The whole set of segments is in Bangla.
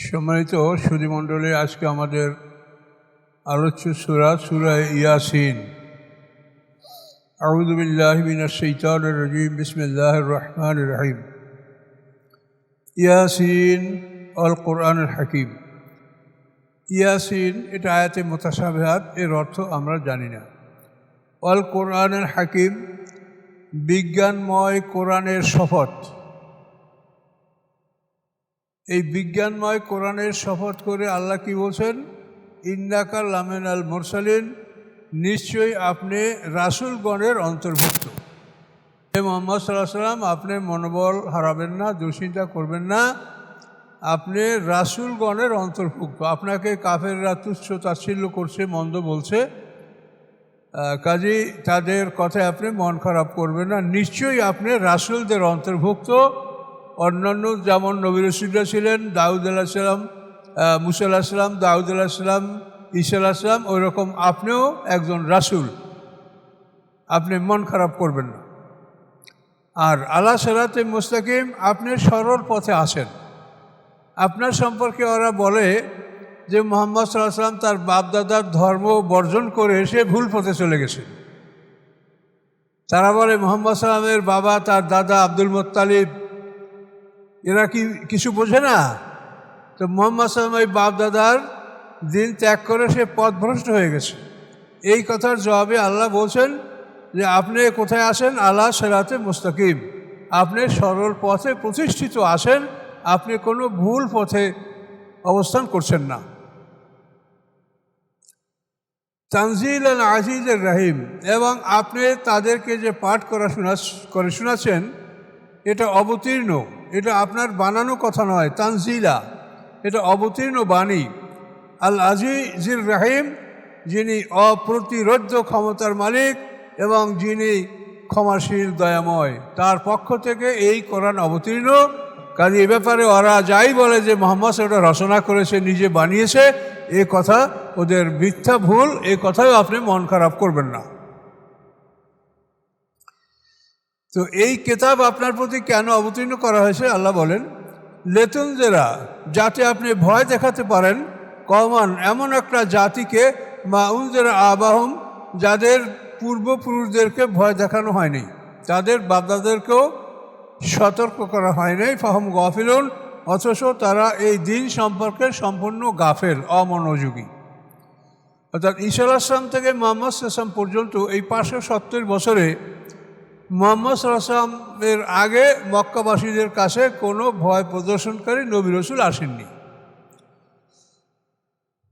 সম্মানিত সুধীমণ্ডলী, আজকে আমাদের আলোচ্য সূরা সূরা ইয়াসিন। আউযু বিল্লাহি মিনাশ শাইতানির রাজীম। বিসমিল্লাহির রহমানির রহিম। ইয়াসিন আল কোরআনুল হাকিম। ইয়াসিন এটা আয়াতে মুতাশাবিহাত, এর অর্থ আমরা জানি না। আল কোরআনুল হাকিম, বিজ্ঞানময় কোরআনের শপথ। এই বিজ্ঞানময় কোরআনের শপথ করে আল্লাহ কি বলছেন? ইন্নাকা লামিনাল মুরসালিন, নিশ্চয়ই আপনি রাসূলগণের অন্তর্ভুক্ত। হে মুহাম্মদ সাল্লাল্লাহু আলাইহি ওয়াসাল্লাম, আপনি মনোবল হারাবেন না, দুশ্চিন্তা করবেন না, আপনি রাসূলগণের অন্তর্ভুক্ত। আপনাকে কাফেররা তুচ্ছ তাচ্ছিল্য করছে, মন্দ বলছে, কাজেই তাদের কথায় আপনি মন খারাপ করবেন না, নিশ্চয়ই আপনি রাসূলদের অন্তর্ভুক্ত। অন্যান্য যেমন নবী রাসূলরা ছিলেন, দাউদ আলাইহিস সালাম, মুসা আলাইহিস সালাম, দাউদ আলাইহিস সালাম, ঈসা আলাইহিস সালাম, ওই রকম আপনিও একজন রাসূল, আপনি মন খারাপ করবেন না। আর আলা সিরাতে মুস্তাকিম, আপনি সরল পথে আছেন। আপনার সম্পর্কে ওরা বলে যে মুহাম্মদ সাল্লাল্লাহু আলাইহি ওয়াসাল্লাম তার বাপদাদার ধর্ম বর্জন করে সে ভুল পথে চলে গেছে। তারা বলে মুহাম্মদ সাল্লাল্লাহু আলাইহি ওয়াসাল্লামের বাবা, তার দাদা আব্দুল মুত্তালিব, এরা কি কিছু বোঝে না? তো মুহাম্মদ সাল্লাল্লাহু আলাইহি ওয়াসাল্লাম বাপ দাদার দিন ত্যাগ করে সে পথভ্রষ্ট হয়ে গেছে। এই কথার জবাবে আল্লাহ বলছেন যে আপনি কোথায় আছেন? আলা সিরাতে মুস্তাকিম, আপনি সরল পথে প্রতিষ্ঠিত আছেন, আপনি কোনো ভুল পথে অবস্থান করছেন না। তানজিলাল আজিজের রহিম, এবং আপনি তাদেরকে যে পাঠ করে শোনাচ্ছেন এটা অবতীর্ণ, এটা আপনার বানানো কথা নয়। তানজিলা, এটা অবতীর্ণ বাণী। আল আজিজুর রহিম, যিনি অপ্রতিরোধ্য ক্ষমতার মালিক এবং যিনি ক্ষমাশীল দয়াময়, তার পক্ষ থেকে এই কোরআন অবতীর্ণ। কাজে এ ব্যাপারে ওরা যাই বলে যে মুহাম্মদ ওটা রচনা করেছে, নিজে বানিয়েছে, এ কথা ওদের মিথ্যা, ভুল। এই কথাও আপনি মন খারাপ করবেন না। তো এই কিতাব আপনার প্রতি কেন অবতীর্ণ করা হয়েছে? আল্লাহ বলেন লেতুনজেরা, যাতে আপনি ভয় দেখাতে পারেন, কওমান, এমন একটা জাতিকে, মা উনজেরা আবাহুম, যাদের পূর্বপুরুষদেরকে ভয় দেখানো হয়নি, তাদের বাপদাদেরকেও সতর্ক করা হয় নাই। ফাহুম গাফিলুন, অথচ তারা এই দিন সম্পর্কে সম্পূর্ণ গাফেল, অমনোযোগী। অর্থাৎ ঈসা আলাইহিস সালাম থেকে মুহাম্মদ সাল্লাল্লাহু আলাইহি ওয়াসাল্লাম পর্যন্ত এই 570 বছরে মুহাম্মদ সাল্লাল্লাহু আলাইহি ওয়াসাল্লামের আগে মক্কাবাসীদের কাছে কোনো ভয় প্রদর্শনকারী নবী রাসূল আসেননি।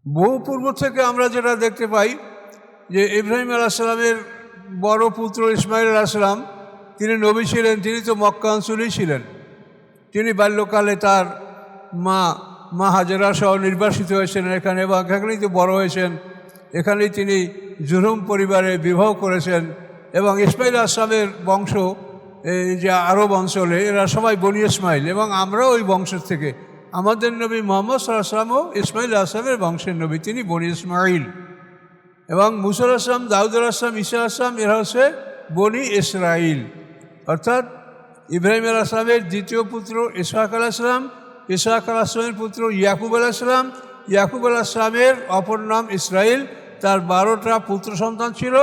বহু পূর্ব থেকে আমরা যেটা দেখতে পাই যে ইব্রাহিম আলাইহিস সালামের বড় পুত্র ইসমাঈল আলাইহিস সালাম, তিনি নবী ছিলেন, তিনি তো মক্কা অঞ্চলেই ছিলেন। তিনি বাল্যকালে তার মা হাজেরা সহ নির্বাসিত হয়েছিলেন এখানে, এবং এখানেই তো বড় হয়েছেন। এখানেই তিনি জুরহুম পরিবারে বিবাহ করেছেন, এবং ইসমাঈল আলাইহিস সালামের বংশ এই যে আরব অঞ্চলে, এরা সবাই বনি ইসমাঈল, এবং আমরাও ওই বংশের থেকে। আমাদের নবী মুহাম্মদ সাল্লাল্লাহু আলাইহি ওয়াসাল্লামও ইসমাঈল আলাইহিস সালামের বংশের নবী, তিনি বনি ইসমাঈল। এবং মুসা আলাইহিস সালাম, দাউদ আলাইহিস সালাম, ঈসা আলাইহিস সালাম, এরা হচ্ছে বনি ইসরাঈল। অর্থাৎ ইব্রাহিম আলাইহিস সালামের দ্বিতীয় পুত্র ইসহাক আলাইহিস সালাম, ইসহাক আলাইহিস সালামের পুত্র ইয়াকুব আলাইহিস সালাম, ইয়াকুব আলাইহিস সালামের অপর নাম ইসরাঈল। তার 12টা পুত্র সন্তান ছিল,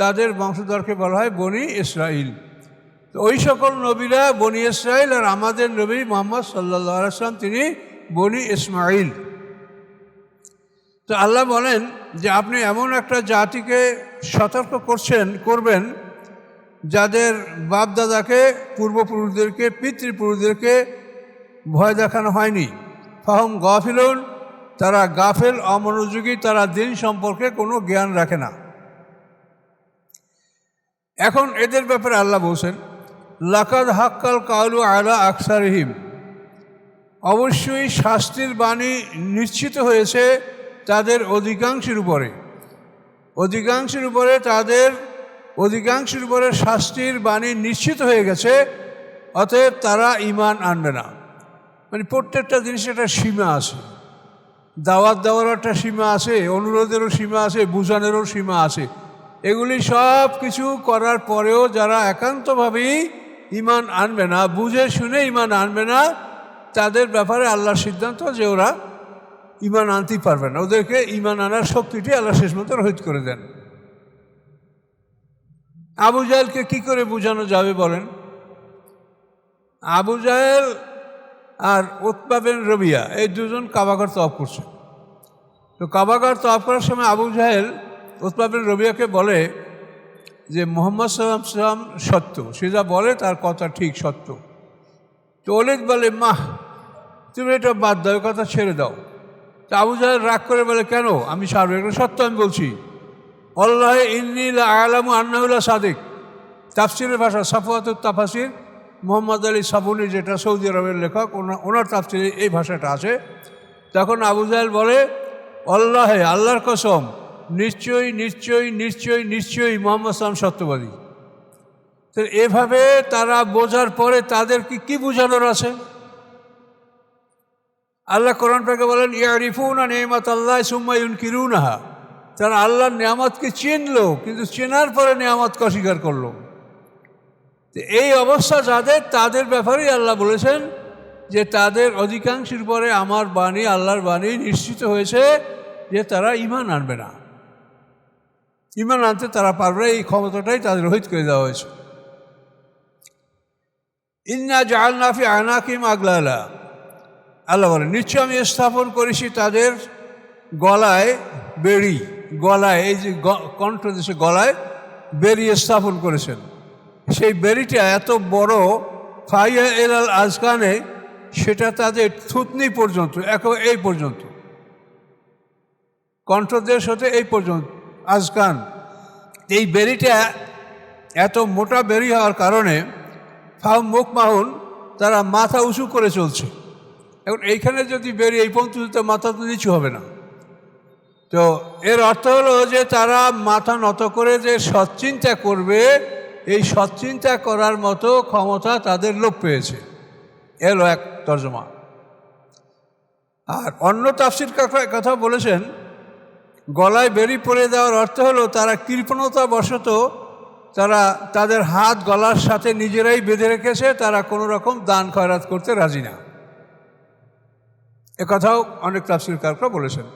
তাদের বংশধরকে বলা হয় বনি ইসরাঈল। তো ওই সকল নবীরা বনি ইসরাঈল, আর আমাদের নবী মুহাম্মদ সাল্লাল্লাহু আলাইহি ওয়াসাল্লাম তিনি বনি ইসমাঈল। তো আল্লাহ বলেন যে আপনি এমন একটা জাতিকে সতর্ক করবেন যাদের বাপদাদাকে, পূর্বপুরুষদেরকে, পিতৃপুরুষদেরকে ভয় দেখানো হয়নি। ফাহুম গাফিলুন, তারা গাফেল, অমনোযোগী, তারা দিন সম্পর্কে কোনো জ্ঞান রাখে না। এখন এদের ব্যাপারে আল্লাহ বলছেন লাকাদ হাক্কাল কাউলু আলা আকসারিহিম, অবশ্যই শাস্তির বাণী নিশ্চিত হয়েছে তাদের অধিকাংশের উপরে, তাদের অধিকাংশের উপরে শাস্তির বাণী নিশ্চিত হয়ে গেছে। অতএব তারা ঈমান আনবে না। মানে প্রত্যেকটা জিনিসের একটা সীমা আছে, দাওয়াত দেওয়ারও একটা সীমা আছে, অনুরোধেরও সীমা আছে, বুঝানোরও সীমা আছে। এগুলি সব কিছু করার পরেও যারা একান্তভাবেই ঈমান আনবে না, বুঝে শুনে ঈমান আনবে না, তাদের ব্যাপারে আল্লাহর সিদ্ধান্ত যে ওরা ইমান আনতেই পারবে না, ওদেরকে ইমান আনার শক্তিটি আল্লাহ শেষ মতো রহিত করে দেন। আবু জাহেলকে কি করে বোঝানো যাবে বলেন? আবু জাহেল আর উতবা বিন রবিয়া এই দুজন কাবাঘর তওয়াফ করছে। তো কাবাঘর তওয়াফ করার সময় আবু জাহেল উতবা বিন রবিয়াকে বলে যে মুহাম্মদ সাল্লাল্লাহু আলাইহি ওয়াসাল্লাম সত্য, সে যা বলে তার কথা ঠিক সত্য। তো ওলীদ বলে মাহ, তুমি এটা বাদ দাও, কথা ছেড়ে দাও। তো আবু জাহেল রাগ করে বলে কেন, আমি ছাড়বো, এটা সত্য আমি বলছি। আল্লাহ ইন্নী লা আ'লামু আন্নাহু লা সাদিক, তাফসিরের ভাষা সাফওয়াতুত তাফাসির, মোহাম্মদ আলী সাবুনি, যেটা সৌদি আরবের লেখক, ওনার তাফসিরে এই ভাষাটা আছে। তখন আবু জাহেল বলে আল্লাহে, আল্লাহর কসম, নিশ্চয়ই নিশ্চয়ই নিশ্চয়ই নিশ্চয়ই মুহাম্মদ সাল্লাল্লাহু আলাইহি ওয়াসাল্লাম সত্যবাদী। তো এভাবে তারা বোঝার পরে তাদের কি বোঝানোর আছে? আল্লাহ কোরআন পাকে বলেন ইয়ারিফুনা নি'মাতাল্লাহি সুম্মা ইউনকিরুনাহা, তারা আল্লাহর নিয়ামতকে চিনলো কিন্তু চেনার পরে নিয়ামতকে অস্বীকার করলো। এই অবস্থা যাদের, তাদের ব্যাপারেই আল্লাহ বলেছেন যে তাদের অধিকাংশের পরে আমার বাণী, আল্লাহর বাণী নিশ্চিত হয়েছে যে তারা ঈমান আনবে না, ঈমান আনতে তারা পারবে না, এই ক্ষমতাটাই তাদের রহিত করে দেওয়া হয়েছে। ইন্না জাআলনা ফি আনাকিম আগলালা, আল্লাহ বলেন নিশ্চয় আমি স্থাপন করেছি তাদের গলায় বেড়ি, গলায় এই যে কণ্ঠদেশে গলায় বেড়ি স্থাপন করেছেন। সেই বেড়িটা এত বড়, ফাইয়া এলাল আজকানে, সেটা তাদের থুতনি পর্যন্ত, এই পর্যন্ত, কণ্ঠদেশ হতে এই পর্যন্ত আজকান। এই বেড়িটা এত মোটা বেড়ি হওয়ার কারণে ফাহুম মুখ মাহুন, তারা মাথা উঁচু করে চলছে। এখন এইখানে যদি বেড়ি এই পর্যন্ত, মাথা তো নিচু হবে না। তো এর অর্থ হলো যে তারা মাথা নত করে যে সৎচিন্তা করবে, এই সৎচিন্তা করার মতো ক্ষমতা তাদের লোপ পেয়েছে, এলো এক তর্জমা। আর অন্য তাফসীর কথা বলেছেন গলায় বেড়ি পরে দেওয়ার অর্থ হলো তারা কৃপণতা বশত তারা তাদের হাত গলার সাথে নিজেরাই বেঁধে রেখেছে, তারা কোনো রকম দান খয়রাত করতে রাজি না। কথাও অনেক তাফসীরকাররা বলেছেন।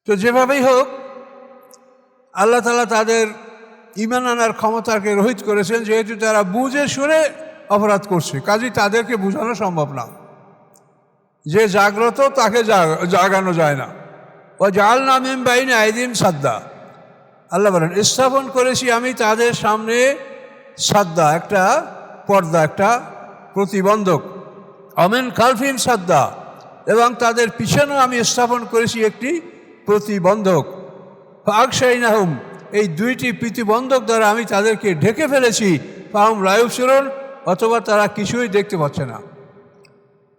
তো যেভাবেই হোক আল্লাহ তাআলা তাদের ঈমান আনার ক্ষমতাকে রহিত করেছেন, যেহেতু তারা বুঝে শুনে অপরাধ করছে, কাজেই তাদেরকে বোঝানো সম্ভব না। যে জাগ্রত তাকে জাগানো যায় না। ও জাআলনা মিন বাইনি আইদিহিম সাদ্দা, আল্লাহ বলেন স্থাপন করেছি আমি তাদের সামনে সাদ্দা, একটা পর্দা, একটা প্রতিবন্ধক। অমিন খালফিহিম সাদ্দা, এবং তাদের পিছনেও আমি স্থাপন করেছি একটি প্রতিবন্ধক। ফাগশাইনাহুম, এই দুইটি প্রতিবন্ধক দ্বারা আমি তাদেরকে ঢেকে ফেলেছি। ফাহুম লা ইবসিরুন, অথবা তারা কিছুই দেখতে পাচ্ছে না।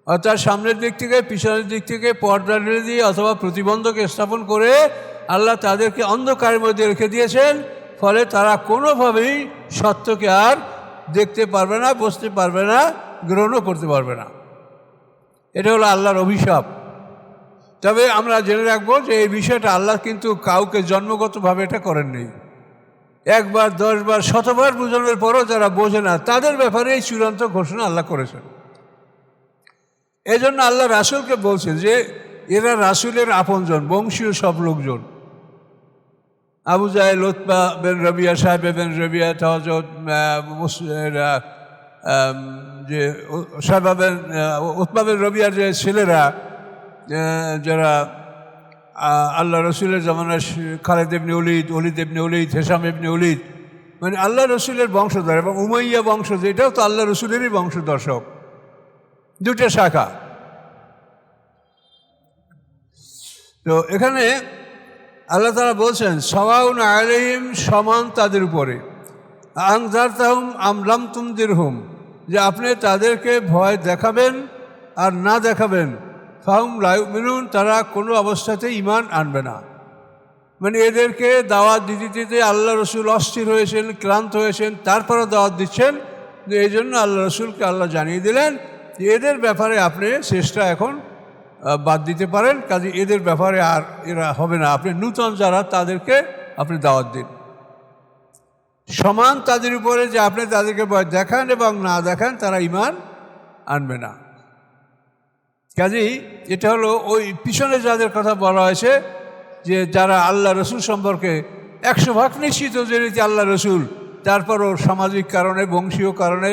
অর্থাৎ সামনের দিক থেকে পিছনের দিক থেকে পর্দা ঢেলে দিয়ে অথবা প্রতিবন্ধক স্থাপন করে আল্লাহ তাদেরকে অন্ধকারের মধ্যে রেখে দিয়েছেন। ফলে তারা কোনোভাবেই সত্যকে আর দেখতে পারবে না, বুঝতে পারবে না, গ্রহণও করতে পারবে না। এটা হলো আল্লাহর অভিশাপ। তবে আমরা জেনে রাখবো যে এই বিষয়টা আল্লাহ কিন্তু কাউকে জন্মগতভাবে এটা করেননি। একবার, 10 বার, 100 বার বোঝানোর পরও যারা বোঝে না, তাদের ব্যাপারে এই চূড়ান্ত ঘোষণা আল্লাহ করেছেন। এই জন্য আল্লাহ রাসূলকে বলছেন যে এরা রাসূলের আপনজন, বংশীয় সব লোকজন। আবু জাহেল, উতবা বিন রবিয়া, সাহেব বিন রবিয়া, যে সাহেব বিন উতবা বিন রবিয়ার যে ছেলেরা, যারা আল্লাহ রসুলের জামানায় খালিদ ইবনে ওলীদ, ওলীদ ইবনে ওলীদ, হিশাম ইবনে ওলীদ, মানে আল্লাহ রসুলের বংশধর, এবং উমাইয়া বংশ, যেটাও তো আল্লাহ রসুলেরই বংশধর, সব দুটো শাখা। তো এখানে আল্লাহ তাআলা বলছেন সাওয়াউন আলাইহিম, সমান তাদের উপরে, আনজারতাহুম আম লাম তুনজিরহুম, যে আপনি তাদেরকে ভয় দেখাবেন আর না দেখাবেন, ফাহুম লা ইউমিনুন, তারা কোনো অবস্থাতেই ঈমান আনবে না। মানে এদেরকে দাওয়াত দিতে দিতে আল্লাহ রসুল অস্থির হয়েছেন, ক্লান্ত হয়েছেন, তারপরে দাওয়াত দিচ্ছেন। যে এই জন্য আল্লাহ রসুলকে আল্লাহ জানিয়ে দিলেন যে এদের ব্যাপারে আপনি চেষ্টা এখন বাদ দিতে পারেন, কাজে এদের ব্যাপারে আর এরা হবে না। আপনি নূতন যারা, তাদেরকে আপনি দাওয়াত দিন। সমান তাদের উপরে যে আপনি তাদেরকে ভয় দেখান এবং না দেখান, তারা ঈমান আনবে না। কাজেই এটা হলো ওই পিছনে যাদের কথা বলা হয়েছে, যে যারা আল্লাহ রসুল সম্পর্কে 100% নিশ্চিত যে রীতি আল্লাহ রসুল, তারপরও সামাজিক কারণে, বংশীয় কারণে,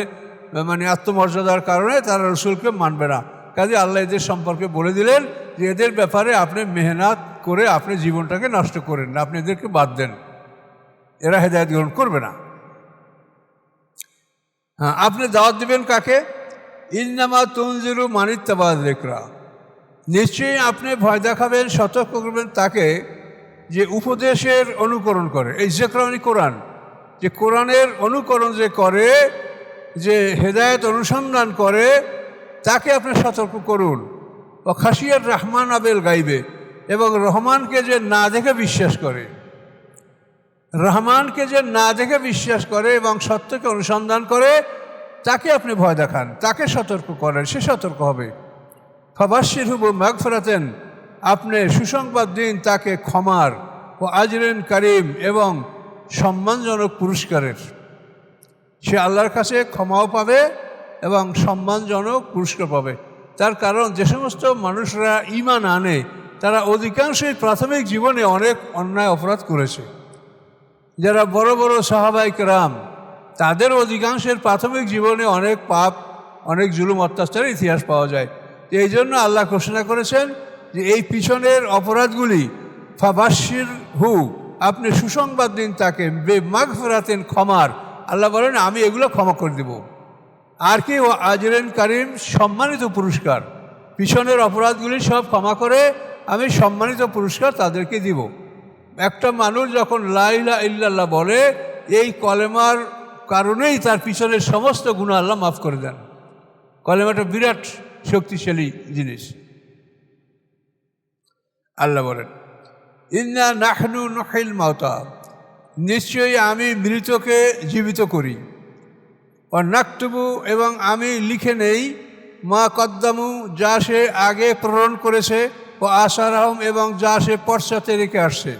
মানে আত্মমর্যাদার কারণে তারা রসুলকে মানবে না। কাজে আল্লাহ এদের সম্পর্কে বলে দিলেন যে এদের ব্যাপারে আপনি মেহনত করে আপনি জীবনটাকে নষ্ট করেন না, আপনি এদেরকে বাদ দেন, এরা হেদায়েত গ্রহণ করবে না। হ্যাঁ, আপনি দাওয়াত দিবেন কাকে? ইন্নামা তুনজিরু মানিত্তাবা যিকরা, নিশ্চয়ই আপনি ভয় দেখাবেন, সতর্ক করবেন তাকে যে উপদেশের অনুকরণ করে। এই যিকরা মানে কোরআন, যে কোরআনের অনুকরণ যে করে, যে হেদায়েত অনুসন্ধান করে, তাকে আপনি সতর্ক করুন। ও খাশিয়ার রহমান আবেল গাইবে, এবং রহমানকে যে না দেখে বিশ্বাস করে, রহমানকে যে না দেখে বিশ্বাস করে এবং সত্যকে অনুসন্ধান করে, তাকে আপনি ভয় দেখান, তাকে সতর্ক করেন, সে সতর্ক হবে। ফাবাশশিরহু বিমাগফিরাতিন, আপনি সুসংবাদ দিন তাকে ক্ষমার, ও আজরিন কারিম, এবং সম্মানজনক পুরস্কারের। সে আল্লাহর কাছে ক্ষমাও পাবে এবং সম্মানজনক পুরস্কার পাবে। তার কারণ যে সমস্ত মানুষরা ঈমান আনে তারা অধিকাংশই প্রাথমিক জীবনে অনেক অন্যায় অপরাধ করেছে। যারা বড় বড় সাহাবায়ে কেরাম, তাদের অধিকাংশের প্রাথমিক জীবনে অনেক পাপ, অনেক জুলুম অত্যাচারের ইতিহাস পাওয়া যায়। এই জন্য আল্লাহ ঘোষণা করেছেন যে এই পিছনের অপরাধগুলি, ফাবাশশিরহু, আপনি সুসংবাদ দিন তাকে, বিমাগফিরাতিন, ক্ষমার। আল্লাহ বলেন আমি এগুলো ক্ষমা করে দেব। আর কি? ও আজরিন কারিম, সম্মানিত পুরস্কার। পিছনের অপরাধগুলি সব ক্ষমা করে আমি সম্মানিত পুরস্কার তাদেরকে দিব। একটা মানুষ যখন লা ইলাহা ইল্লাল্লাহ বলে, এই কলেমার কারণেই তার পিছনের সমস্ত গুনাহ আল্লাহ মাফ করে দেন। কলেমাটা বিরাট শক্তিশালী জিনিস। আল্লাহ বলেন ইন্না নাহনু নুহিল মাউতা, নিশ্চয়ই আমি মৃতকে জীবিত করি। ও নাকতুবু, এবং আমি লিখে নেই, মা কদ্দামু, যা সে আগে প্রেরণ করেছে, ও আসারাহম, এবং যা সে পশ্চাতে রেখে আসছে।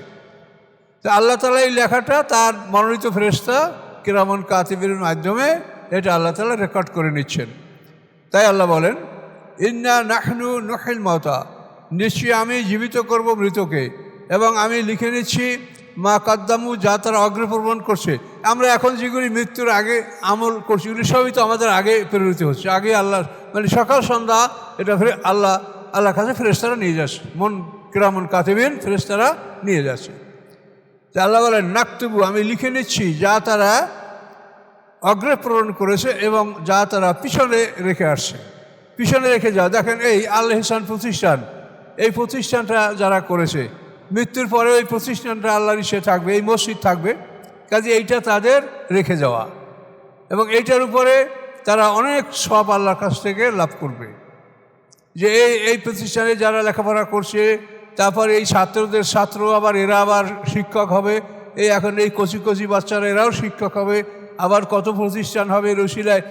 তো আল্লাহ তাআলা এই লেখাটা তার মনোনীত ফেরেশতা কিরামান কাতিবিনের মাধ্যমে এটা আল্লাহ তাআলা রেকর্ড করে নিচ্ছেন। তাই আল্লাহ বলেন ইন্না নাহনু নুহিল মাউতা, নিশ্চয়ই আমি জীবিত করব মৃতকে, এবং আমি লিখে নিচ্ছি মা কদ্দামু, যা তারা অগ্রপ্রবণ করছে। আমরা এখন যেগুলি মৃত্যুর আগে আমল করছি, এগুলি সবই তো আমাদের আগে প্রেরিত হচ্ছে। আগে আল্লাহ, মানে সকাল সন্ধ্যা এটা আল্লাহর কাছে ফেরেশতারা নিয়ে যাচ্ছে, মন কিরামান কাতিবিন ফেরেশতারা নিয়ে যাচ্ছে। তা আল্লাহ বলেন নাকতুবু, আমি লিখে নিচ্ছি যা তারা অগ্রে প্রেরণ করেছে এবং যা তারা পিছনে রেখে আসছে। পিছনে রেখে যাও, দেখেন এই আল ইহসান প্রতিষ্ঠান, এই প্রতিষ্ঠানটা যারা করেছে, মৃত্যুর পরে ওই প্রতিষ্ঠানটা আল্লাহর ইচ্ছে থাকবে, এই মসজিদ থাকবে। কাজে এইটা তাদের রেখে যাওয়া, এবং এইটার উপরে তারা অনেক সওয়াব আল্লাহর কাছ থেকে লাভ করবে। যে এই প্রতিষ্ঠানে যারা লেখাপড়া করছে, তারপর এই ছাত্রদের ছাত্র, আবার এরা আবার শিক্ষক হবে, এই এখন এই কচি কচি বাচ্চারা এরাও শিক্ষক হবে, আবার কত প্রতিষ্ঠান হবে রসিলায়,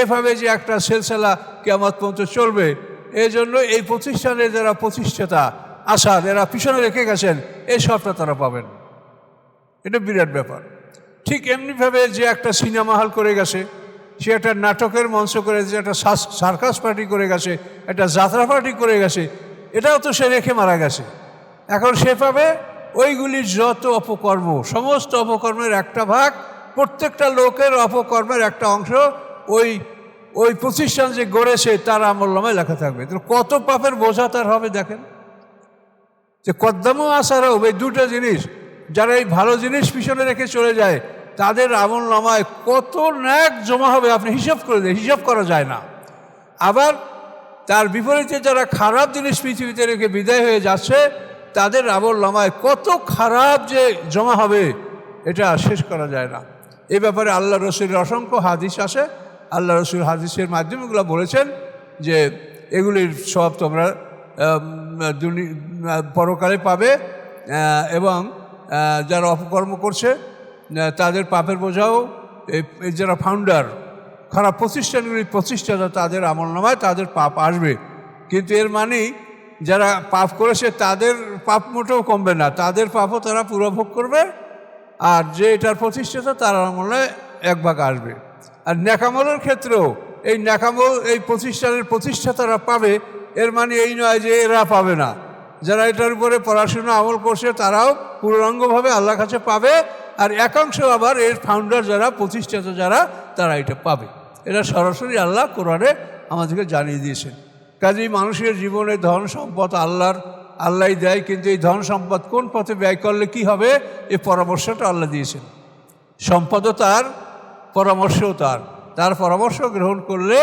এভাবে যে একটা সিলসিলা কিয়ামত পর্যন্ত চলবে। এই জন্য এই প্রতিষ্ঠানের যারা প্রতিষ্ঠাতা আসাদ, এরা পিছনে রেখে গেছেন, এই সবটা তারা পাবেন। এটা বিরাট ব্যাপার। ঠিক এমনিভাবে যে একটা সিনেমা হল করে গেছে, সে একটা নাটকের মঞ্চ করে গেছে, একটা সার্কাস পার্টি করে গেছে, একটা যাত্রা পার্টি করে গেছে, এটাও তো সে রেখে মারা গেছে। এখন সে পাবে ওইগুলির যত অপকর্ম, সমস্ত অপকর্মের একটা ভাগ, প্রত্যেকটা লোকের অপকর্মের একটা অংশ ওই প্রতিষ্ঠান যে গড়েছে তার আমলনামায় লেখা থাকবে। তো কত পাপের বোঝা তার হবে দেখেন। যে কদ্দামু আসারাও, এই দুটো জিনিস, যারা এই ভালো জিনিস পিছনে রেখে চলে যায়, তাদের আমলনামায় কত ন্যাক জমা হবে আপনি হিসাব করে দেন, হিসাব করা যায় না। আবার তার বিপরীতে যারা খারাপ জিনিস পৃথিবীতে রেখে বিদায় হয়ে যাচ্ছে, তাদের আমলনামায় কত খারাপ যে জমা হবে এটা শেষ করা যায় না। এই ব্যাপারে আল্লাহ রসুলের অসংখ্য হাদিস আছে। আল্লাহ রসুল হাদিসের মাধ্যমে এগুলো বলেছেন যে এগুলির সব তোমরা পরকালে পাবে, এবং যারা অপকর্ম করছে তাদের পাপের বোঝাও, এই যারা ফাউন্ডার, খারাপ প্রতিষ্ঠানগুলির প্রতিষ্ঠাতা, তাদের আমলনামায় তাদের পাপ আসবে। কিন্তু এর মানে যারা পাপ করেছে তাদের পাপ মোটেও কমবে না, তাদের পাপও তারা পুরো ভোগ করবে। আর যে এটার প্রতিষ্ঠাতা তার আমলে এক ভাগ আসবে। আর নেকামলের ক্ষেত্রেও এই নেকামল এই প্রতিষ্ঠানের প্রতিষ্ঠাতারা পাবে, এর মানে এই নয় যে এরা পাবে না। যারা এটার উপরে পড়াশোনা আমল করছে তারাও পূর্ণাঙ্গভাবে আল্লাহর কাছে পাবে, আর একাংশ আবার এর ফাউন্ডার যারা, প্রতিষ্ঠাতা যারা, তারা এটা পাবে। এটা সরাসরি আল্লাহ কোরআনে আমাদেরকে জানিয়ে দিয়েছেন। কাজেই মানুষের জীবনে ধন সম্পদ আল্লাহই দেয়, কিন্তু এই ধন সম্পদ কোন পথে ব্যয় করলে কি হবে, এই পরামর্শটা আল্লাহ দিয়েছেন। সম্পদও তার, পরামর্শও তার পরামর্শ গ্রহণ করলে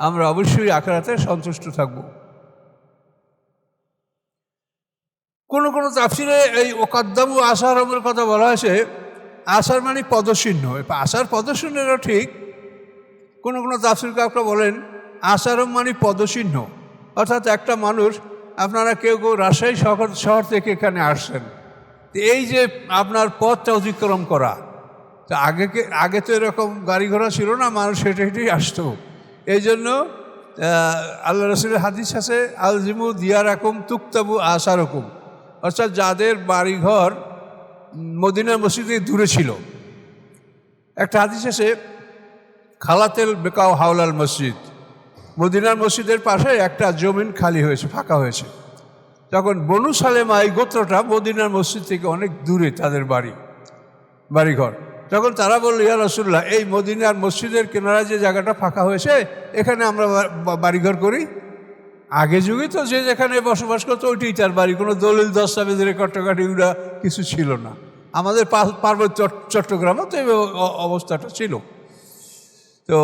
আমরা অবশ্যই আখিরাতে সন্তুষ্ট থাকব। কোনো কোনো তাফসিরে এই ওকাদ্দামু আসারমের কথা বলা হয়েছে। আসার মানে পদচিহ্ন, আসার পদচিহ্নেরও ঠিক। কোনো কোনো তাফসির কাউকে বলেন আসারম মানে পদচিহ্ন, অর্থাৎ একটা মানুষ, আপনারা কেউ কেউ রাজশাহী শহর থেকে এখানে আসছেন, এই যে আপনার পথটা অতিক্রম করা, তো আগে তো এরকম গাড়ি ঘোড়া ছিল না, মানুষ হেঁটে হেঁটেই আসতো। এই জন্য আল্লাহ রসুলের হাদিস আছে, আলজিমু দিয়ারাকুম তুক্তাবু আসারকুম, অর্থাৎ যাদের বাড়িঘর মদিনার মসজিদ থেকে দূরে ছিল। একটা হাদিস আছে, খালাতেল বেকাও হাওলাল মসজিদ, মদিনার মসজিদের পাশে একটা জমিন খালি হয়েছে, ফাঁকা হয়েছে। তখন বনু সালেমা এই গোত্রটা মদিনার মসজিদ থেকে অনেক দূরে তাদের বাড়িঘর। তখন তারা বলল, ইয়া রাসূলুল্লাহ, এই মদিনার মসজিদের কিনারায় যে জায়গাটা ফাঁকা হয়েছে, এখানে আমরা বাড়িঘর করি। আগে যুগে তো যে যেখানে বসবাস করতো ওইটাই তার বাড়ি, কোনো দলিল দস্তাবেজ রেকর্ড এগুলো কিছু ছিল না। আমাদের পার্বত্য চট্টগ্রামও তো এই অবস্থাটা ছিল। তো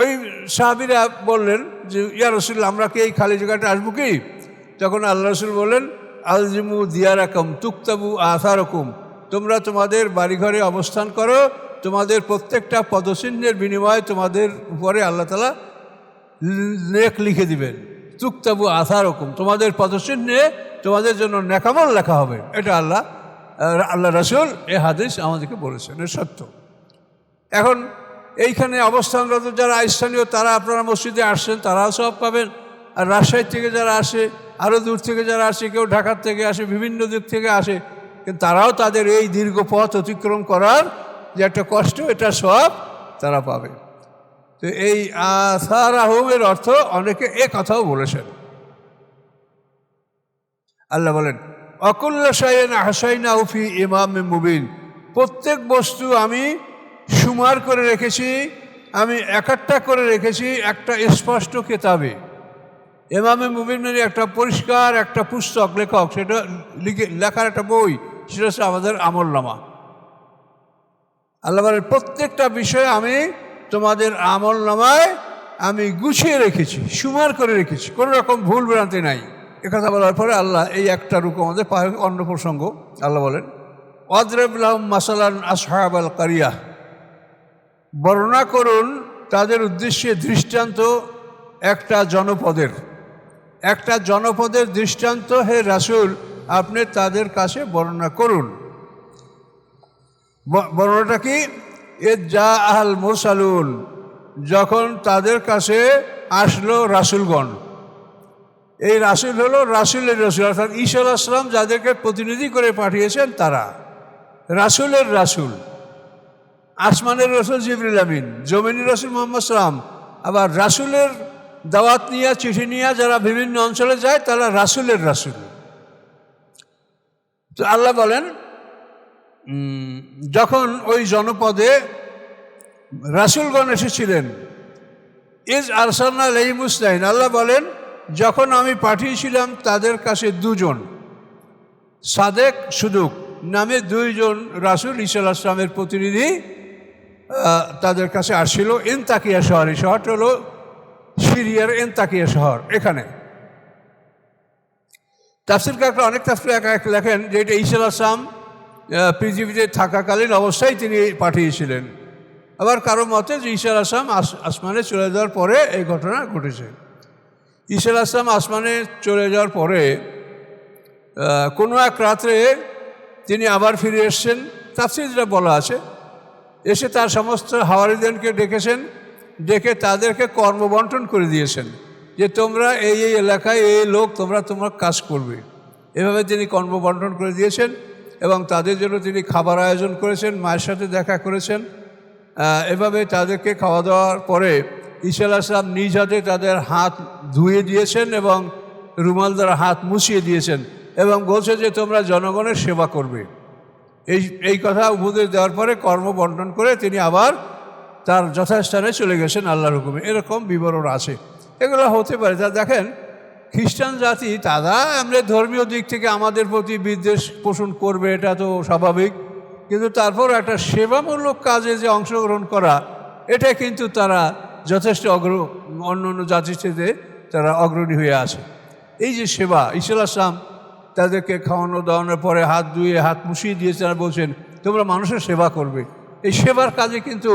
ওই সাহাবীরা বললেন যে, ইয়া রাসূলুল্লাহ, আমরা কি এই খালি জায়গাটা আসবো কি? তখন আল্লাহ রাসূল বললেন, আলজিমু দিয়ারাকুম তুক্তাবু আসারকুম, তোমরা তোমাদের বাড়িঘরে অবস্থান করো, তোমাদের প্রত্যেকটা পদচিহ্নের বিনিময়ে তোমাদের উপরে আল্লাহ তাআলা নেক লিখে দিবেন। তুক্তাবু আসারকুম, তোমাদের পদচিহ্নে তোমাদের জন্য নেকামল লেখা হবে। এটা আল্লাহ রাসূল এই হাদিস আমাদেরকে বলেছেন, এর সত্য। এখন এইখানে অবস্থানরত যারা স্থানীয়, তারা আপনারা মসজিদে আসছেন, তারাও সব পাবেন। আর রাজশাহী থেকে যারা আসে, আরও দূর থেকে যারা আসে, কেউ ঢাকার থেকে আসে, বিভিন্ন দিক থেকে আসে, কিন্তু তারাও তাদের এই দীর্ঘ পথ অতিক্রম করার যে একটা কষ্ট, এটা সব তারা পাবে। তো এই আসার আহমের অর্থ অনেকে এ কথাও বলেছেন। আল্লাহ বলেন, অকুল্লা শাইইন আহসাইনাহু ফি ইমামিম মুবিন, প্রত্যেক বস্তু আমি সুমার করে রেখেছি, আমি একটা করে রেখেছি একটা স্পষ্ট কিতাবে। ইমামে মুবিন মানে একটা পরিষ্কার একটা পুস্তক, লেখক সেটা লেখার একটা বই, সেটা হচ্ছে আমাদের আমলনামা। আল্লাহ বলেন, প্রত্যেকটা বিষয়ে আমি তোমাদের আমলনামায় আমি গুছিয়ে রেখেছি, সুমার করে রেখেছি, কোনো রকম ভুল ভ্রান্তি নাই। একথা বলার পরে আল্লাহ এই একটা রূপ আমাদের অন্য প্রসঙ্গ। আল্লাহ বলেন, ওয়াদরিব লাহুম মাসালান আসহাবাল কারিয়াহ, বর্ণনা করুন তাদের উদ্দেশ্যে দৃষ্টান্ত একটা জনপদের দৃষ্টান্ত, হে রাসূল আপনি তাদের কাছে বর্ণনা করুন। বর্ণনাটা কি? যা আহল মুরসালুন, যখন তাদের কাছে আসলো রাসূলগণ। এই রাসূল হলো রাসূলের রাসূল, অর্থাৎ ঈসা আলাইহিস সালাম যাদেরকে প্রতিনিধি করে পাঠিয়েছেন তারা রাসূলের রাসূল। আসমানের রাসূল জিবরিল আমিন, জমিনের রাসূল মুহাম্মদ সাল্লাম, আবার রাসূলের দাওয়াত নিয়ে, চিঠি নিয়ে যারা বিভিন্ন অঞ্চলে যায় তারা রাসূলের রাসূল। তো আল্লাহ বলেন, যখন ওই জনপদে রাসূলগণ এসেছিলেন, ইজ আরসালনা আলাইহিম ইসনাইন, আল্লাহ বলেন যখন আমি পাঠিয়েছিলাম তাদের কাছে দুজন, সাদেক সুদুক নামে দুইজন রাসূল ঈসা আলাইহিস সালামের প্রতিনিধি তাদের কাছে আসছিল। এনতাকিয়া শহর, এই শহরটা হলো সিরিয়ার এনতাকিয়া শহর। এখানে তাফসীর কাররা অনেক তাফসীর এক লেখেন যে এটা ঈসা আলাইহিস সালাম পৃথিবীতে থাকাকালীন অবস্থায় তিনি পাঠিয়েছিলেন। আবার কারো মতে যে ঈসা আলাইহিস সালাম আসমানে চলে যাওয়ার পরে এই ঘটনা ঘটেছে। ঈসা আলাইহিস সালাম আসমানে চলে যাওয়ার পরে কোনো এক রাত্রে তিনি আবার ফিরে এসছেন, তাফসীরে বলা আছে। এসে তার সমস্ত হাওয়ারিদেরকে ডেকেছেন, ডেকে তাদেরকে কর্মবন্টন করে দিয়েছেন যে তোমরা এই এলাকায় এই লোক তোমরা তোমার কাজ করবে। এভাবে তিনি কর্মবন্টন করে দিয়েছেন এবং তাদের জন্য তিনি খাবার আয়োজন করেছেন, মায়ের সাথে দেখা করেছেন। এভাবে তাদেরকে খাওয়া দাওয়ার পরে ঈসা আলাইহিস সালাম নিজ হাতে তাদের হাত ধুয়ে দিয়েছেন এবং রুমাল দ্বারা হাত মুছিয়ে দিয়েছেন এবং বলছে যে তোমরা জনগণের সেবা করবে। এই কথা উপদেশ দেওয়ার পরে কর্ম বন্টন করে তিনি আবার তার যথাস্থানে চলে গেছেন আল্লাহর হুকুমে। এরকম বিবরণ আছে, এগুলো হতে পারে। তা দেখেন, খ্রিস্টান জাতি তারা আমরা ধর্মীয় দিক থেকে আমাদের প্রতি বিদ্বেষ পোষণ করবে, এটা তো স্বাভাবিক, কিন্তু তারপর একটা সেবামূলক কাজে যে অংশগ্রহণ করা, এটা কিন্তু তারা যথেষ্ট অন্য অন্য জাতির সাথে তারা অগ্রণী হয়ে আছে। এই যে সেবা, ঈসা আলাইহিস সালাম তাদেরকে খাওয়ানো দাওয়ানোর পরে হাত ধুয়ে হাত মুছিয়ে দিয়ে তারা বলছেন তোমরা মানুষের সেবা করবে। এই সেবার কাজে কিন্তু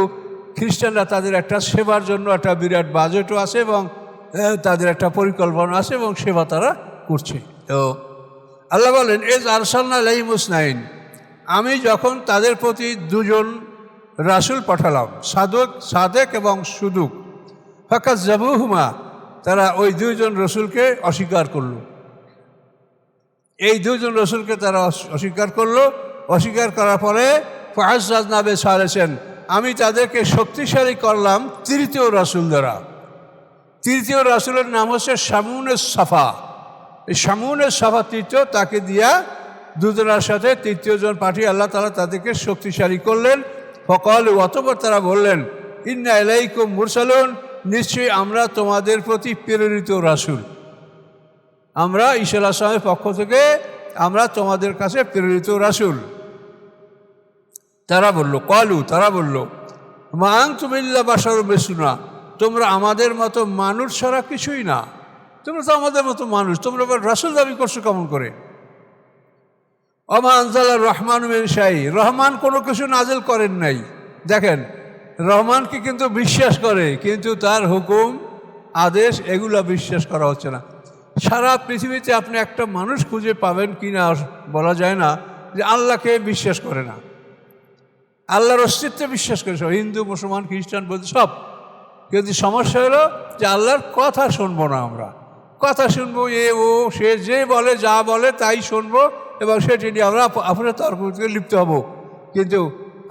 খ্রিস্টানরা তাদের একটা সেবার জন্য একটা বিরাট বাজেটও আছে এবং তাদের একটা পরিকল্পনা আছে এবং সেবা তারা করছে। তো আল্লাহ বলেন এজ আরসালনা আলাইহিম ইসনাইন, আমি যখন তাদের প্রতি দুজন রাসূল পাঠালাম, সাদেক এবং সুদুক, ফাকাজ্জাবুহুমা, তারা ওই দুইজন রসুলকে অস্বীকার করল। এই দুজন রসুলকে তারা অস্বীকার করলো। অস্বীকার করার পরে ফাআজ্জাজনা বিসালিসিন, আমি তাদেরকে শক্তিশালী করলাম তৃতীয় রাসূল দ্বারা। তৃতীয় রাসূলের নাম হচ্ছে শামউনুস সাফা। এই শামউনুস সাফা তৃতীয়, তাকে দিয়া দুজনের সাথে তৃতীয়জন পাঠিয়ে আল্লাহ তাআলা তাদেরকে শক্তিশালী করলেন। ফাকালু, অতঃপর তারা বললেন ইন্না ইলাইকুম মুরসালুন, নিশ্চয়ই আমরা তোমাদের প্রতি প্রেরিত রাসূল। আমরা ঈসা আলাইহিস সালামের পক্ষ থেকে আমরা তোমাদের কাছে প্রেরিত রাসূল। তারা বলল মা আনতুম ইল্লা বাশারুম মিসলুনা, তোমরা আমাদের মতো মানুষ ছাড়া কিছুই না, তোমরা তো আমাদের মতো মানুষ, তোমরা আবার রাসূল দাবি করছো কেমন করে? ওমা আনজালার রহমান মিন শাই, রহমান কোনো কিছু নাজিল করেন নাই। দেখেন, রহমানকে কিন্তু বিশ্বাস করে, কিন্তু তার হুকুম আদেশ এগুলো বিশ্বাস করা হচ্ছে না। সারা পৃথিবীতে আপনি একটা মানুষ খুঁজে পাবেন কি না বলা যায় না যে আল্লাহকে বিশ্বাস করে না, আল্লাহর অস্তিত্বে বিশ্বাস করে সব, হিন্দু মুসলমান খ্রিস্টান বলতে সব। কিন্তু সমস্যা হলো যে আল্লাহর কথা শুনবো না, আমরা কথা শুনবো সে যে বলে যা বলে তাই শুনবো এবং সেটি নিয়ে আমরা আপনার তর্ক লিপ্ত হব। কিন্তু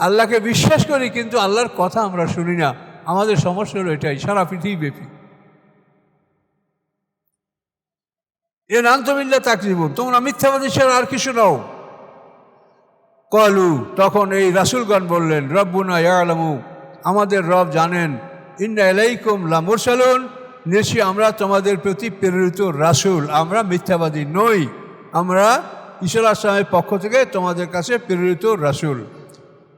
আল্লাহকে বিশ্বাস করি কিন্তু আল্লাহর কথা আমরা শুনি না। আমাদের সমস্যা হলো এটাই সারা পৃথিবীব্যাপী। এ নান্তমিল্লা তাকজিবুন, তোমরা মিথ্যাবাদী ছাড়া আর কিছু নাও। কলু, তখন এই রাসূলগণ বললেন রব্বুনা ইয়ালামু, আমাদের রব জানেন, ইন্না ইলাইকুম লামুরসালুন, নিশ্চয়ই আমরা তোমাদের প্রতি প্রেরিত রাসূল, আমরা মিথ্যাবাদী নই, আমরা ঈসা আলাইহিস সালামের পক্ষ থেকে তোমাদের কাছে প্রেরিত রাসূল।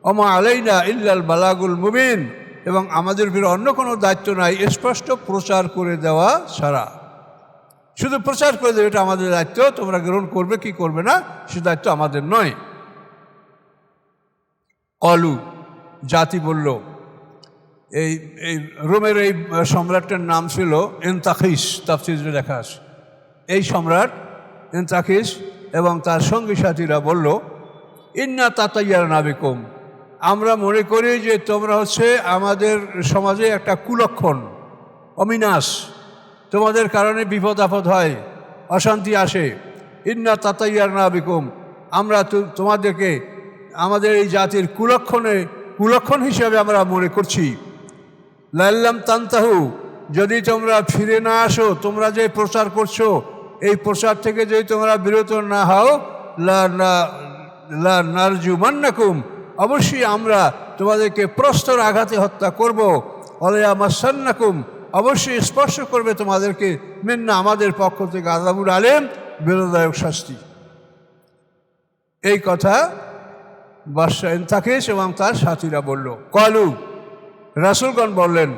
ওমা আলাইনা ইল্লাল বালাগুল মুবিন, এবং আমাদের উপর অন্য কোনো দায়িত্ব নাই স্পষ্ট প্রচার করে দেওয়া ছাড়া। শুধু প্রচার করে দেবে, এটা আমাদের দায়িত্ব, তোমরা গ্রহণ করবে কি করবে না সে দায়িত্ব আমাদের নয়। কলু, জাতি বলল, এই রোমের এই সম্রাটের নাম ছিল এন্তাখিস, তাফসীরে লেখা আছে। এই সম্রাট এন্তাখিস এবং তার সঙ্গী সাথীরা বলল ইন্না তাতাইয়ারনা বিকুম, আমরা মনে করি যে তোমরা হচ্ছে আমাদের সমাজে একটা কুলক্ষণ, অমিনাশ, তোমাদের কারণে বিপদ আপদ হয়, অশান্তি আসে। ইন্না তাতাইয়ারনা বিকুম, আমরা তোমাদেরকে আমাদের এই জাতির কুলক্ষণ হিসেবে আমরা মনে করছি। লাল্লাম তান্তাহু, যদি তোমরা ফিরে না আসো, তোমরা যে প্রচার করছো এই প্রচার থেকে যদি তোমরা বিরত না হও, লা নারজুমান্নাকুম, অবশ্যই আমরা তোমাদেরকে প্রস্তর আঘাতে হত্যা করব। ওয়া মাসান্নাকুম, অবশ্যই স্পর্শ করবে তোমাদেরকে মিন্না, আমাদের পক্ষ থেকে আযাবুল আলিম, বেদনাদায়ক শাস্তি। এই কথা বাদশা এন্তাখিস এবং তার সাথীরা বলল। কলু, রাসূলগণ বললেন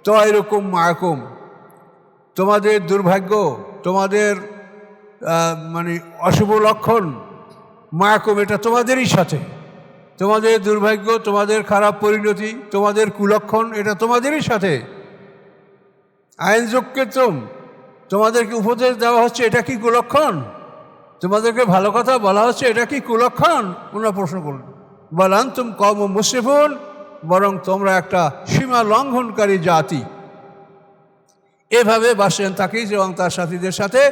তায়রুকুম মাআকুম, তোমাদের দুর্ভাগ্য, তোমাদের মানে অশুভ লক্ষণ, মাআকুম, এটা তোমাদেরই সাথে, তোমাদের দুর্ভাগ্য, তোমাদের খারাপ পরিণতি, তোমাদের কুলক্ষণ, এটা তোমাদেরই সাথে। আইন যোগকে তোমাদেরকে উপদেশ দেওয়া হচ্ছে, এটা কি কুলক্ষণ? তোমাদেরকে ভালো কথা বলা হচ্ছে, এটা কি কুলক্ষণ? ওনারা প্রশ্ন করলেন। বলেন তুম কওম মুসরিফুন, বরং তোমরা একটা সীমা লঙ্ঘনকারী জাতি। এভাবে বাসেন তাকিস এবং তার সাথীদের সাথে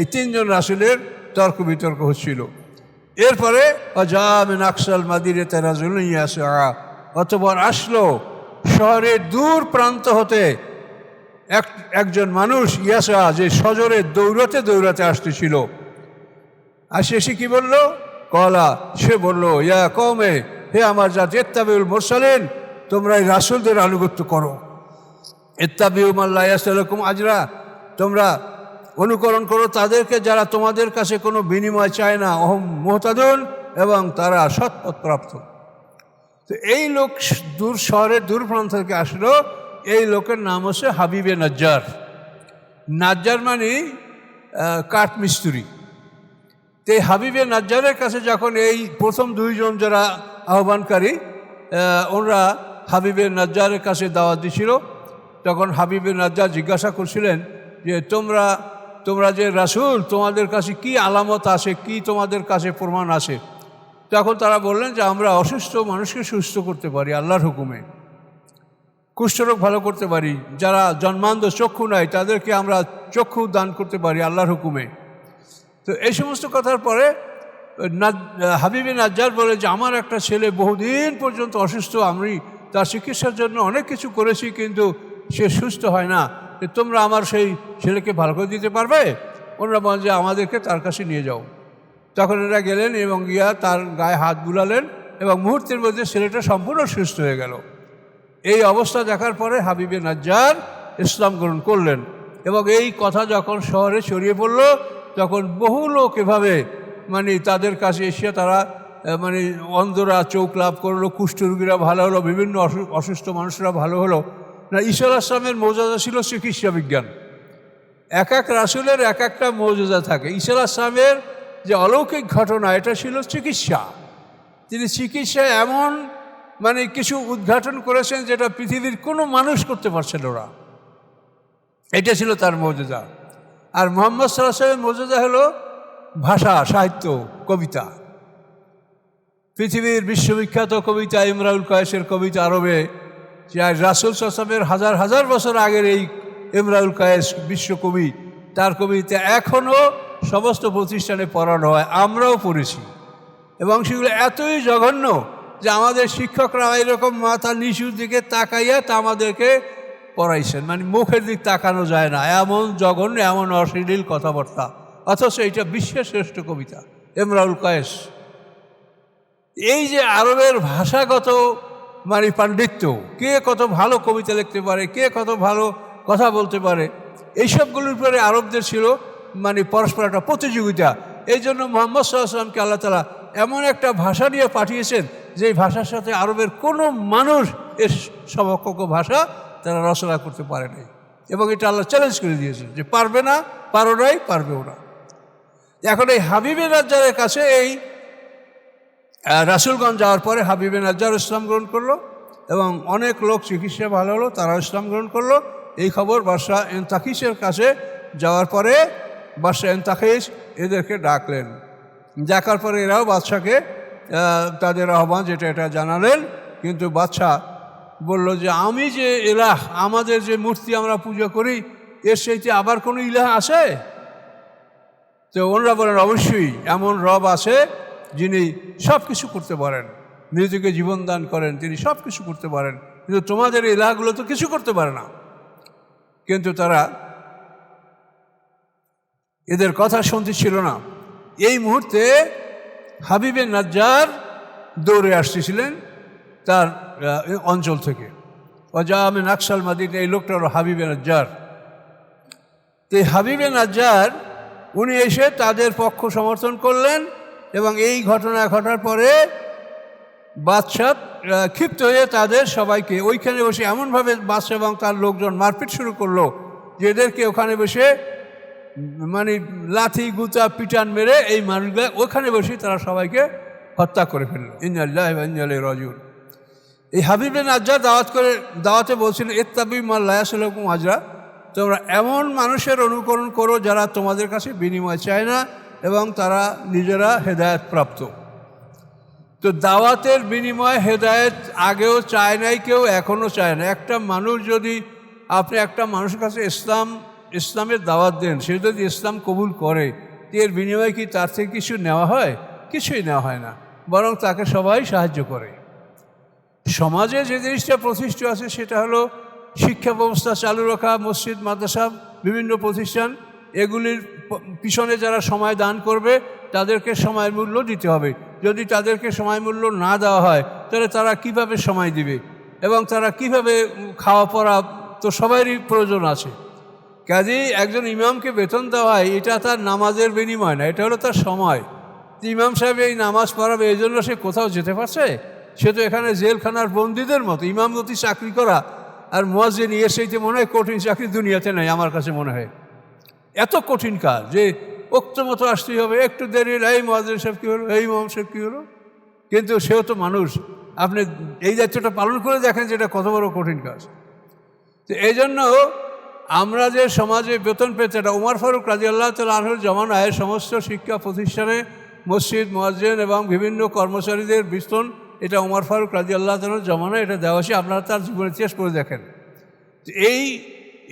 এই তিনজন রাসূলের তর্ক বিতর্ক হচ্ছিল। এরপরে অজামিন আকসাল মাদিনাতি রাজুলুন ইয়াসআ, অতঃপর আসলো শহরের দূর প্রান্ত হতে একজন মানুষ ইয়াসা যে সজরে দৌড়াতে দৌড়াতে আসতেছিল, আর সে কি বলল? কলা, সে বলল, ইয়া কওমে, হে আমার জাতি, ইত্তাবিউল মুরসালিন, তোমরা এই রাসূলদের আনুগত্য করো। ইত্তাবিউ মান লা ইয়াসআলুকুম আজরা, তোমরা অনুকরণ করো তাদেরকে যারা তোমাদের কাছে কোনো বিনিময় চায় না। অহম মুহতাদুন, এবং তারা সৎপথপ্রাপ্ত। তো এই লোক দূর শহরের দূর প্রান্ত থেকে আসলো। এই লোকের নাম হচ্ছে হাবিবে নাজ্জার। নাজ্জার মানে কাঠমিস্ত্রি। তো এই হাবিবে নাজ্জারের কাছে যখন এই প্রথম দুইজন যারা আহ্বানকারী, ওরা হাবিবে নাজ্জারের কাছে দাওয়াত দিছিল, তখন হাবিবে নাজ্জার জিজ্ঞাসা করছিলেন যে তোমরা যে রাসূল, তোমাদের কাছে কি আলামত আছে, কি তোমাদের কাছে প্রমাণ আছে? তখন তারা বললেন যে আমরা অসুস্থ মানুষকে সুস্থ করতে পারি আল্লাহর হুকুমে, কুষ্ঠরোগ ভালো করতে পারি, যারা জন্মান্ধ চক্ষু নাই তাদেরকে আমরা চক্ষু দান করতে পারি আল্লাহর হুকুমে। তো এই সমস্ত কথার পরে হাবিবে নাজ্জার বলে যে আমার একটা ছেলে বহুদিন পর্যন্ত অসুস্থ, আমি তার চিকিৎসার জন্য অনেক কিছু করেছি, কিন্তু সে সুস্থ হয় না। তোমরা আমার সেই ছেলেকে ভালো করে দিতে পারবে? ওনারা বলেন যে আমাদেরকে তার কাছে নিয়ে যাও। তখন এরা গেলেন এবং গিয়া তার গায়ে হাত বুলালেন, এবং মুহূর্তের মধ্যে ছেলেটা সম্পূর্ণ সুস্থ হয়ে গেল। এই অবস্থা দেখার পরে হাবিবে নাজ্জার ইসলাম গ্রহণ করলেন, এবং এই কথা যখন শহরে ছড়িয়ে পড়ল, তখন বহু লোক এভাবে তাদের কাছে এসে তারা অন্ধরা চোখ লাভ করলো, কুষ্ঠরোগীরা ভালো হলো, বিভিন্ন অসুস্থ মানুষরা ভালো হলো। না, ঈসা আলাইহিস সালামের মৌজুজা ছিল চিকিৎসা বিজ্ঞান। এক এক রাসূলের এক একটা মৌজুজা থাকে। ঈসা আলাইহিস সালামের যে অলৌকিক ঘটনা, এটা ছিল চিকিৎসা। তিনি চিকিৎসায় এমন কিছু উদ্ঘাটন করেছেন যেটা পৃথিবীর কোনো মানুষ করতে পারছিল না। এটা ছিল তার মৌজুজা। আর মুহাম্মদ সাল্লাল্লাহু আলাইহি ওয়াসাল্লামের মৌজুজা হলো ভাষা, সাহিত্য, কবিতা। পৃথিবীর বিশ্ববিখ্যাত কবিতা ইমরাউল কায়েসের কবিতা আরবে, যে রাসূল সাল্লাল্লাহু আলাইহি ওয়াসাল্লামের হাজার হাজার বছর আগের এই ইমরাউল কায়েস বিশ্বকবি, তার কবিতা এখনও সমস্ত প্রতিষ্ঠানে পড়ানো হয়, আমরাও পড়েছি। এবং সেগুলো এতই জঘন্য যে আমাদের শিক্ষকরা এরকম মাথা নিচুর দিকে তাকাইয়া তা আমাদেরকে পড়াইছেন। মুখের দিক তাকানো যায় না, এমন জঘন্য, এমন অশ্লীল কথাবার্তা। অথচ এটা বিশ্বের শ্রেষ্ঠ কবিতা ইমরাউল কায়েস। এই যে আরবের ভাষাগত পাণ্ডিত্য, কে কত ভালো কবিতা লিখতে পারে, কে কত ভালো কথা বলতে পারে, এইসবগুলোর উপরে আরবদের ছিল পরস্পর একটা প্রতিযোগিতা। এই জন্য মুহাম্মদ সাল্লাল্লাহু আলাইহি ওয়াসাল্লামকে আল্লাহ তাআলা এমন একটা ভাষা নিয়ে পাঠিয়েছেন যে ভাষার সাথে আরবের কোনো মানুষ এর সমকক্ষ ভাষা তারা রচনা করতে পারে নাই। এবং এটা আল্লাহ চ্যালেঞ্জ করে দিয়েছেন যে পারবে না, পারো নাই, পারবেও না। এখন এই হাবিবে নাজ্জারের কাছে এই রাসূলগঞ্জ যাওয়ার পরে হাবিবে নাজ্জার ইসলাম গ্রহণ করলো, এবং অনেক লোক চিকিৎসা ভালো হলো, তারা ইসলাম গ্রহণ করলো। এই খবর বাদশাহ এনতাখিসের কাছে যাওয়ার পরে বাদশাহ এনতাখিস এদেরকে ডাকলেন। ডাকার পরে এরাও বাদশাকে তাদের আহ্বান যেটা এটা জানালেন। কিন্তু বাদশাহ বলল যে আমি যে ইলাহ, আমাদের যে মূর্তি আমরা পূজা করি, এর সেইতে আবার কোনো ইলাহ আছে? তো ওনারা বলেন অবশ্যই এমন রব আছে যিনি সব কিছু করতে পারেন, মৃতকে জীবন দান করেন, তিনি সব কিছু করতে পারেন, কিন্তু তোমাদের ইলাহগুলো তো কিছু করতে পারে না। কিন্তু তারা এদের কথা শুনতে ছিল না। এই মুহূর্তে হাবিবে নাজ্জার দৌড়ে আসতেছিলেন তার অঞ্চল থেকে। ওয়াজামে নাকশাল মাদিনা, এই লোকটা হলো হাবিবে নাজ্জার। তো এই হাবিবে নাজ্জার উনি এসে তাদের পক্ষ সমর্থন করলেন, এবং এই ঘটনা ঘটার পরে বাদশাহ ক্ষিপ্ত হয়ে তাদের সবাইকে ওইখানে বসে এমনভাবে বাদশাহ এবং তার লোকজন মারপিট শুরু করলো যে এদেরকে ওখানে বসে লাথি গুতা পিটান মেরে এই মানুষগুলো ওখানে বসে তারা সবাইকে হত্যা করে ফেললো। ইন্না লিল্লাহি ওয়া ইন্না ইলাইহি রাজিউন। এই হাবিবে নাজ্জার দাওয়াতে বলছিলেন ইত্তাবিউ মান লা ইয়াসআলুকুম আজরা, তোমরা এমন মানুষের অনুকরণ করো যারা তোমাদের কাছে বিনিময় চায় না এবং তারা নিজেরা হেদায়েত প্রাপ্ত। তো দাওয়াতের বিনিময় হেদায়েত আগেও চায় নাই কেউ, এখনও চায় না। একটা মানুষ যদি আপনি একটা মানুষের কাছে ইসলামের দাওয়াত দেন, সে যদি ইসলাম কবুল করে, এর বিনিময়ে কি তার থেকে কিছু নেওয়া হয়? কিছুই নেওয়া হয় না, বরং তাকে সবাই সাহায্য করে। সমাজে যে জিনিসটা প্রতিষ্ঠিত আছে সেটা হলো শিক্ষা ব্যবস্থা চালু রাখা, মসজিদ, মাদ্রাসা, বিভিন্ন প্রতিষ্ঠান, এগুলির পিছনে যারা সময় দান করবে তাদেরকে সময়ের মূল্য দিতে হবে। যদি তাদেরকে সময় মূল্য না দেওয়া হয় তাহলে তারা কিভাবে সময় দিবে এবং তারা কিভাবে খাওয়া পড়া, তো সবারই প্রয়োজন আছে। কাজেই একজন ইমামকে বেতন দেওয়া হয়, এটা তার নামাজের বিনিময় না, এটা হলো তার সময়। ইমাম সাহেব এই নামাজ পড়াবে, এই জন্য সে কোথাও যেতে পারছে? সে তো এখানে জেলখানার বন্দীদের মতো। ইমামতি চাকরি করা আর মুয়াজ্জিন এর সেইতে মনে হয় কঠিন চাকরি দুনিয়াতে নেই, আমার কাছে মনে হয়। এত কঠিন কাজ যে ওক্ত মতো আসতেই হবে, একটু দেরি, এই মুয়াজ্জিন সাহেব কী হলো, এই ইমাম সাহেব কী হলো। কিন্তু সেও তো মানুষ, আপনি এই দায়িত্বটা পালন করে দেখেন যে এটা কত বড় কঠিন কাজ। তো এই জন্য আমরা যে সমাজে বেতন পেতে, এটা উমর ফারুক রাদিয়াল্লাহু তাআলা আনহুর জমানায় সমস্ত শিক্ষা প্রতিষ্ঠানে মসজিদ, মুয়াজ্জিন এবং বিভিন্ন কর্মচারীদের বেতন, এটা উমর ফারুক রাদিয়াল্লাহু তাআলার জমানায় এটা দেওয়া হয়েছে। আপনারা তার জীবন ইতিহাস পড়ে দেখেন।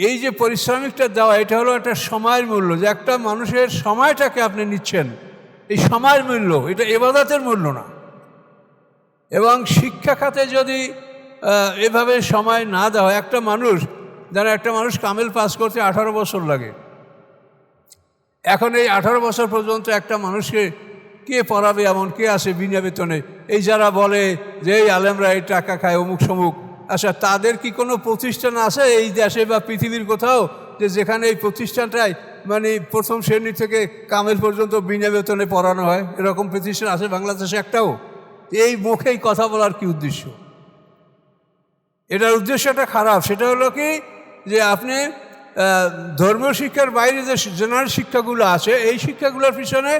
এই যে পারিশ্রমিকটা দেওয়া, এটা হলো একটা সময়ের মূল্য, যে একটা মানুষের সময়টাকে আপনি নিচ্ছেন, এই সময়ের মূল্য, এটা ইবাদতের মূল্য না। এবং শিক্ষা খাতে যদি এভাবে সময় না দেওয়া, একটা মানুষ কামেল পাস করতে 18 বছর লাগে। এখন এই 18 বছর পর্যন্ত একটা মানুষকে কে পড়াবে? এমন কে আসে বিনা বেতনে? এই যারা বলে যে এই আলেমরা এই টাকা খায় অমুক সমুক, আচ্ছা তাদের কি কোনো প্রতিষ্ঠান আছে এই দেশে বা পৃথিবীর কোথাও যে যেখানে এই প্রতিষ্ঠানটায় মানে প্রথম শ্রেণী থেকে কামেল পর্যন্ত বিনা বেতনে পড়ানো হয়? এরকম প্রতিষ্ঠান আছে বাংলাদেশে একটাও? এই মুখেই কথা বলার কি উদ্দেশ্য? এটার উদ্দেশ্যটা খারাপ। সেটা হলো কি যে আপনি ধর্মীয় শিক্ষার বাইরে যে জেনারেল শিক্ষাগুলো আছে, এই শিক্ষাগুলোর পিছনে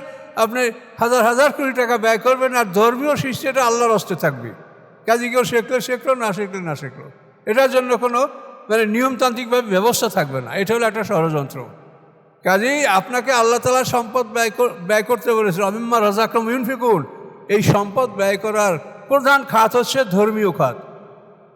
আপনি হাজার হাজার কোটি টাকা ব্যয় করবেন, আর ধর্মীয় শিক্ষাটা আল্লাহর হস্তে থাকবে। কাজে কেউ শেখলো, না শেখলো, এটার জন্য কোনো মানে নিয়মতান্ত্রিকভাবে ব্যবস্থা থাকবে না। এটা হলো একটা ষড়যন্ত্র। কাজেই আপনাকে আল্লাহ তাআলা সম্পদ ব্যয় করতে বলেছিল, মিম্মা রাযাকনাহুম ইউনফিকুন। এই সম্পদ ব্যয় করার প্রধান খাত হচ্ছে ধর্মীয় খাত।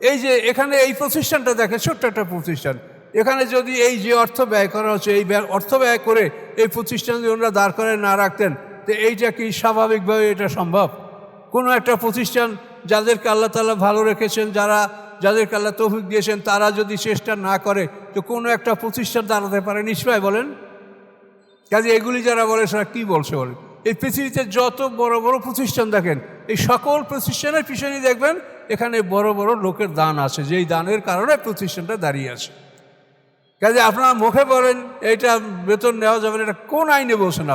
এই যে এখানে এই প্রতিষ্ঠানটা দেখে, ছোট্ট একটা প্রতিষ্ঠান, এখানে যদি এই যে অর্থ ব্যয় করা হচ্ছে, এই অর্থ ব্যয় করে এই প্রতিষ্ঠান যদি ওনারা দাঁড় করে না রাখতেন, তো এইটা কি স্বাভাবিকভাবে এটা সম্ভব? কোনো একটা প্রতিষ্ঠান যাদেরকে আল্লাহ তাআলা ভালো রেখেছেন, যাদেরকে আল্লাহ তৌফিক দিয়েছেন, তারা যদি চেষ্টা না করে তো কোনো একটা প্রতিষ্ঠান দাঁড়াতে পারে নিশ্চয়? বলেন। কাজে এগুলি যারা বলে সেটা কী বলছে বলে, এই পৃথিবীতে যত বড় বড় প্রতিষ্ঠান দেখেন, এই সকল প্রতিষ্ঠানের পিছনেই দেখবেন এখানে বড় বড় লোকের দান আছে, যেই দানের কারণে প্রতিষ্ঠানটা দাঁড়িয়ে আছে। কাজে আপনারা মুখে বলেন এইটা বেতন নেওয়া যাবে না, এটা কোন আইনে বলছেন?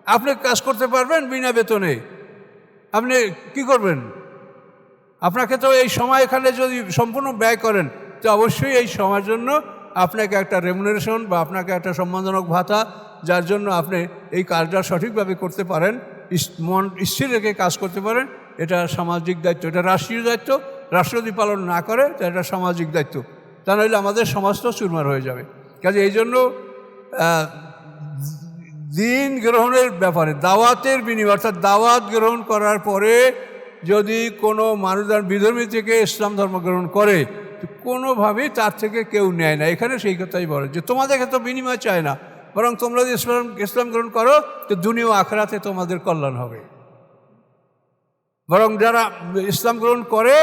আপনি কাজ করতে পারবেন বিনা বেতনে? আপনি কি করবেন? আপনাকে তো এই সময় এখানে যদি সম্পূর্ণ ব্যয় করেন, তো অবশ্যই এই সময়ের জন্য আপনাকে একটা রেমুনারেশন বা আপনাকে একটা সম্মানজনক ভাতা, যার জন্য আপনি এই কাজটা সঠিকভাবে করতে পারেন, মন স্থির রেখে কাজ করতে পারেন। এটা সামাজিক দায়িত্ব, এটা রাষ্ট্রীয় দায়িত্ব। রাষ্ট্র যদি পালন না করে তো এটা সামাজিক দায়িত্ব, তা নইলে আমাদের সমাজ তো চুরমার হয়ে যাবে। কাজে এই জন্য দিন গ্রহণের ব্যাপারে দাওয়াতের বিনিময়, অর্থাৎ দাওয়াত গ্রহণ করার পরে যদি কোনো মানুষ বিধর্মী থেকে ইসলাম ধর্ম গ্রহণ করে, তো কোনোভাবেই তার থেকে কেউ নেয় না। এখানে সেই কথাই বলে যে তোমাদের তো বিনিময় চায় না, বরং তোমরা যদি ইসলাম গ্রহণ করো তো দুনিয়া ও আখিরাতে তোমাদের কল্যাণ হবে। বরং যারা ইসলাম গ্রহণ করে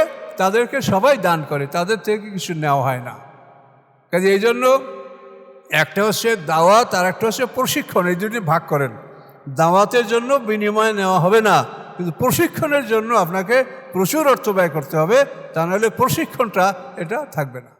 তাদেরকে সবাই দান করে, তাদের থেকে কিছু নেওয়া হয় না। কাজে এই জন্য একটা হচ্ছে দাওয়াত আর একটা হচ্ছে প্রশিক্ষণ, এই দুটি ভাগ করেন। দাওয়াতের জন্য বিনিময় নেওয়া হবে না, কিন্তু প্রশিক্ষণের জন্য আপনাকে প্রচুর অর্থ ব্যয় করতে হবে, তা নাহলে প্রশিক্ষণটা এটা থাকবে না।